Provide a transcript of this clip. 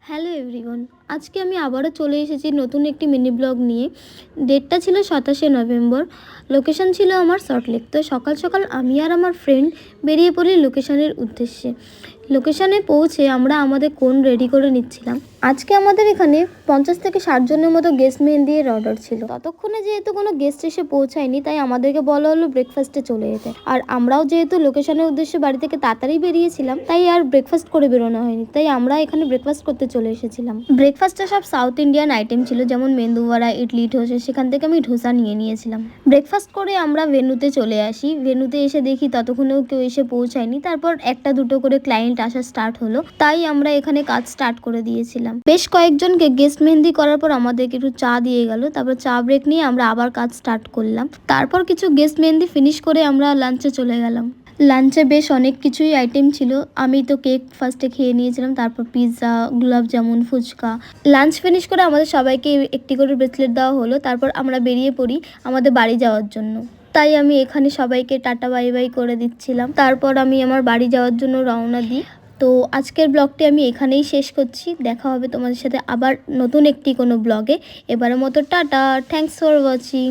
Hello everyone, আজকে আমি আবারও চলে এসেছি নতুন একটি মিনি ব্লগ নিয়ে। ডেটটা ছিল 27 নভেম্বর। লোকেশন ছিল আমার সল্টলেক। তো সকাল সকাল আমি আর আমার ফ্রেন্ড বেরিয়ে পড়ি লোকেশনের উদ্দেশ্যে। লোকেশনে পৌঁছে আমরা আমাদের কোণ রেডি করে নিচ্ছিলাম। আজকে আমাদের এখানে 50 থেকে 60 জনের মতো গেস্ট মেহেন্দির অর্ডার ছিল। ততক্ষণে যেহেতু কোনো গেস্ট এসে পৌঁছায়নি, তাই আমাদেরকে বলা হলো ব্রেকফাস্টে চলে যেতে। আর আমরাও যেহেতু লোকেশনের উদ্দেশ্যে বাড়ি থেকে তাড়াতাড়ি বেরিয়েছিলাম, তাই আর ব্রেকফাস্ট করে বেরোনো হয়নি। তাই আমরা এখানে ব্রেকফাস্ট করতে চলে এসেছিলাম। ব্রেকফাস্টে সব সাউথ ইন্ডিয়ান আইটেম ছিল, যেমন মেন্দুবড়া, ইডলি, ধোসা। সেখান থেকে আমি ধোসা নিয়েছিলাম। ব্রেকফাস্ট করে আমরা ভেন্যুতে চলে আসি। ভেন্যুতে এসে দেখি ততক্ষণেও কেউ এসে পৌঁছায়নি। তারপর একটা দুটো করে ক্লায়েন্ট আসা স্টার্ট হলো, তাই আমরা এখানে কাজ স্টার্ট করে দিয়েছিলাম। বেশ কয়েকজনকে গেস্ট মেহেন্দি করার পর আমাদেরকে একটু চা দিয়ে গেল। তারপর চা ব্রেক নিয়ে আমরা আবার কাজ স্টার্ট করলাম। তারপর কিছু গেস্ট মেহেন্দি ফিনিশ করে আমরা লাঞ্চে চলে গেলাম। লাঞ্চে বেশ অনেক কিছুই আইটেম ছিল। আমি তো কেক ফার্স্টে খেয়ে নিয়েছিলাম, তারপর পিৎজা, গোলাপ জামুন, ফুচকা। লাঞ্চ ফিনিশ করে আমাদের সবাইকে একটি করে ব্রেসলেট দেওয়া হলো। তারপর আমরা বেরিয়ে পড়ি আমাদের বাড়ি যাওয়ার জন্য। তাই আমি এখানে সবাইকে টাটা বাই বাই করে দিচ্ছিলাম। তারপর আমি আমার বাড়ি যাওয়ার জন্য রওনা দিই। তো আজকের ব্লগটি আমি এখানেই শেষ করছি। দেখা হবে তোমাদের সাথে আবার নতুন একটি কোনো ব্লগে। এবারের মতো টাটা, থ্যাংকস ফর ওয়াচিং।